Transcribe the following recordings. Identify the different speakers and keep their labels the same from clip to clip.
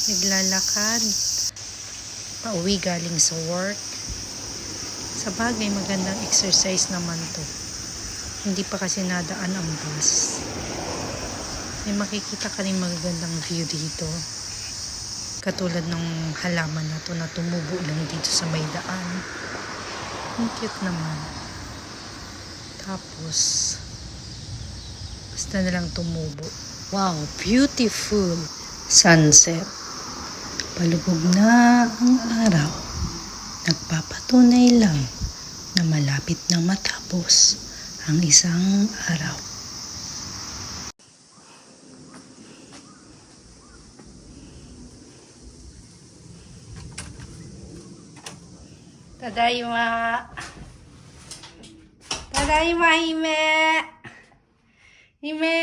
Speaker 1: Naglalakad pauwi galing sa work. Sa bagay, magandang exercise naman to. Hindi pa kasi nadaan ang bus. May makikita ka rin magagandang view dito. Katulad ng halaman na to na tumubo lang dito sa may daan. Ang cute naman. Tapos basta na lang tumubo. Wow, beautiful sunset. Palubog na ang araw. Nagpapatunay lang na malapit na matapos ang isang araw. Tadaima. Tadaima, Hime. Hime.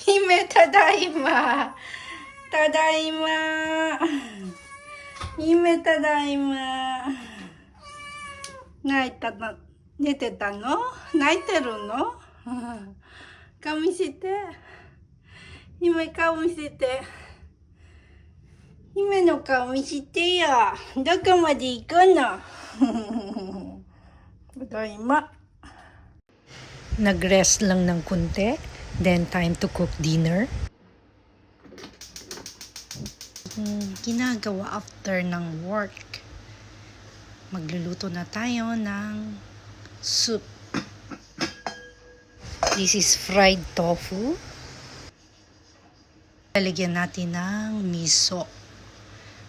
Speaker 1: Hime, tadaima. Tadaima. Hime, tadaima. 泣いたの？寝てたの？泣いてるの？顔見せて。姫顔見せて。姫の顔見せてよ。どこまで行くの？ただいま。Nag-rest lang ng kunti. Then time to cook dinner. Ginagawa after ng work. Magluluto na tayo ng soup. This is fried tofu. Lalagyan natin ng miso.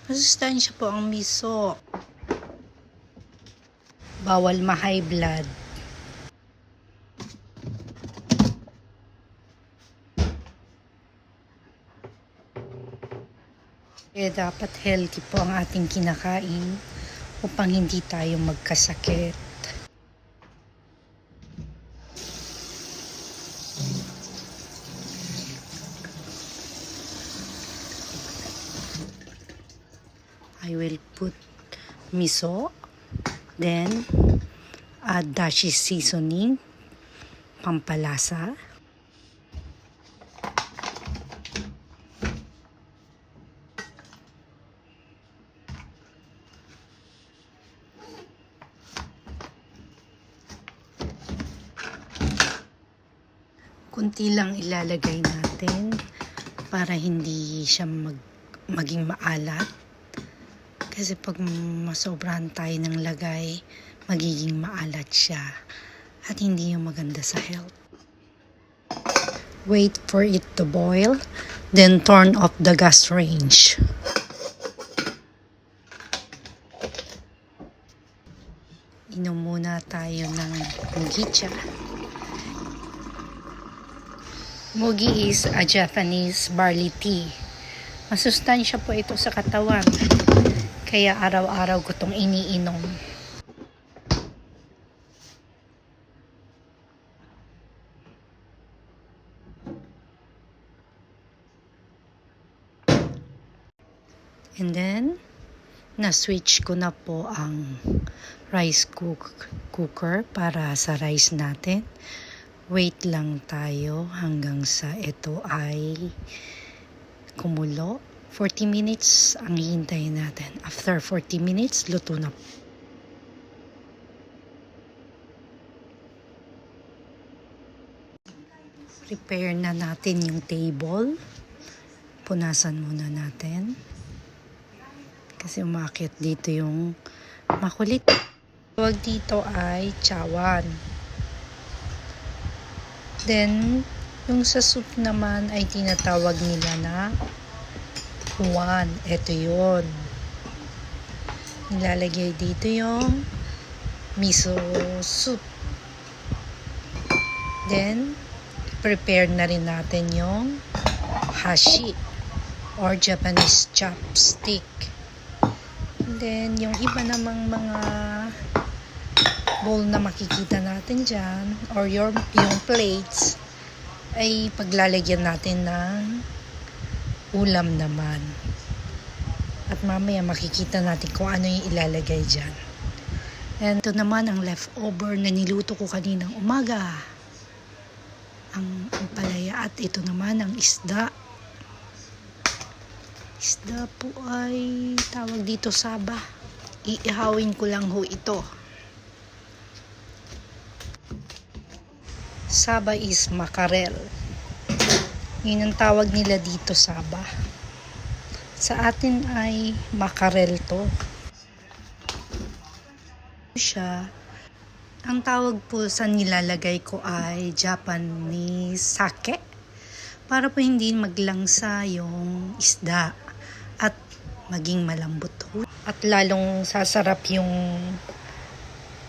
Speaker 1: Masustansya po ang miso. Bawal ma-high blood. Dapat healthy po ang ating kinakain upang hindi tayo magkasakit. I will put miso, then add dashi seasoning, pampalasa. Kunti lang ilalagay natin para hindi siya maging maalat. Kasi pag masobrahan tayo ng lagay, magiging maalat siya at hindi yung maganda sa health. Wait for it to boil, then turn off the gas range. Inom muna tayo ng mugicha. Mugi is a Japanese barley tea. Masustansya po ito sa katawan. Kaya araw-araw ko itong iniinom. And then, na-switch ko na po ang rice cooker para sa rice natin. Wait lang tayo hanggang sa ito ay kumulo. 40 minutes ang hihintayin natin. After 40 minutes, luto na. Prepare na natin yung table. Punasan muna natin. Kasi umakit dito yung makulit. Tawag dito ay chawan. Then, yung sa soup naman ay tinatawag nila na huan. Ito yun. Nilalagay dito yung miso soup. Then, prepare na rin natin yung hashi or Japanese chopstick. And then, yung iba namang mga bowl na makikita natin dyan or yung plates ay paglalagyan natin ng ulam naman. At mamaya makikita natin kung ano yung ilalagay dyan. And ito naman ang leftover na niluto ko kaninang umaga. Ang palaya at ito naman ang isda. Isda po ay tawag dito saba. Iihawin ko lang ho ito. Saba is mackerel. Yun ang tawag nila dito, saba. Sa atin ay mackerel to. Siya. Ang tawag po sa nilalagay ko ay Japanese sake. Para po hindi maglangsa yung isda at maging malambot. At lalong sasarap yung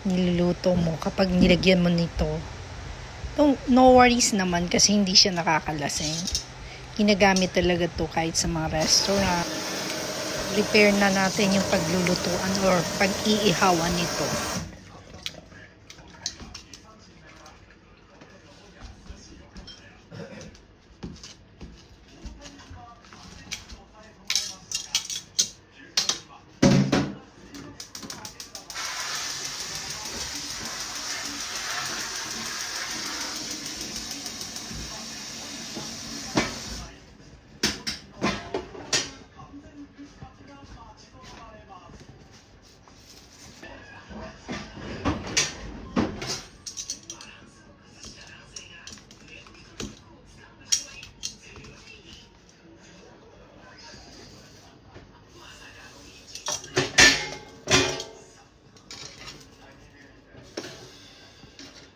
Speaker 1: niluluto mo kapag nilagyan mo nito. No worries naman kasi hindi siya nakakalasing. Ginagamit talaga to kahit sa mga restaurant. Prepare na natin yung paglulutuan or pag-iihawan nito.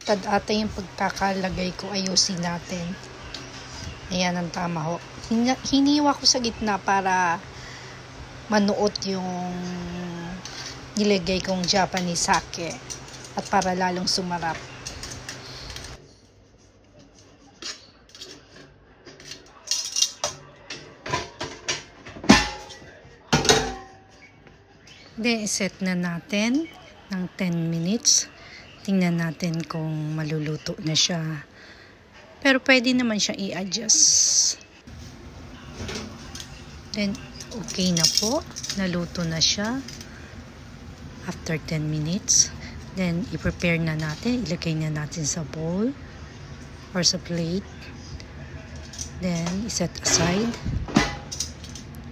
Speaker 1: Tad ata yung pagkakalagay ko, ayusin natin. Ayan ang tama ho. Hiniwa ko sa gitna para manuot yung nilagay kong Japanese sake at para lalong sumarap. Then, iset na natin ng 10 minutes. Tingnan natin kung maluluto na siya. Pero pwede naman siya i-adjust. Then, okay na po. Naluto na siya. After 10 minutes. Then, i-prepare na natin. Ilagay na natin sa bowl or sa plate. Then, iset aside.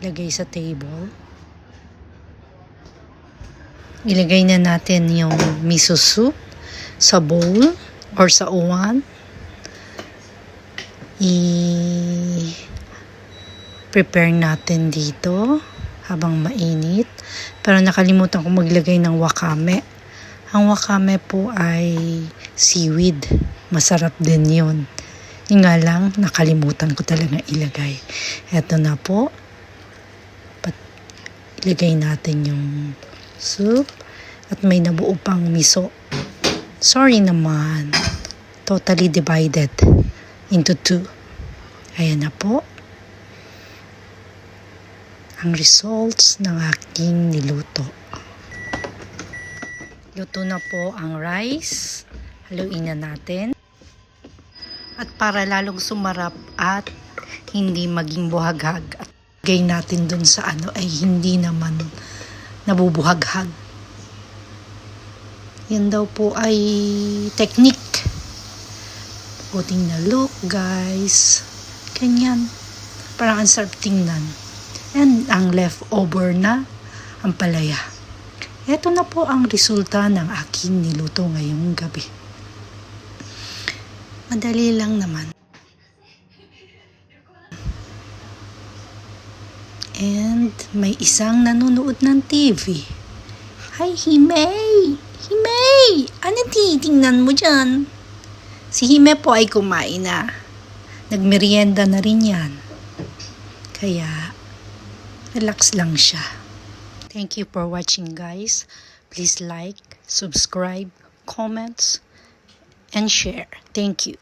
Speaker 1: Ilagay sa table. Ilagay na natin yung miso soup sa bowl or sa uwan. I-prepare natin dito habang mainit. Pero nakalimutan ko maglagay ng wakame. Ang wakame po ay seaweed. Masarap din yun. Yung nga lang, nakalimutan ko talaga ilagay. Eto na po. Ilagay natin yung soup at may nabuo pang miso. Sorry naman. Totally divided into 2. Ayan na po. Ang results ng aking niluto. Luto na po ang rice. Haluin na natin. At para lalong sumarap at hindi maging buhaghag. At lagay natin dun sa ay hindi naman nabubuhaghag. Yan daw po ay technique. Puting na look, guys. Ganyan. Parang ang sarap tingnan. And ang leftover na ang palaya. Ito na po ang resulta ng aking niluto ngayong gabi. Madali lang naman. And may isang nanonood ng TV. Hi, Himei! Himei! Ano titingnan mo dyan? Si Hime po ay kumain na. Nagmerienda na rin yan. Kaya, relax lang siya. Thank you for watching, guys. Please like, subscribe, comments, and share. Thank you.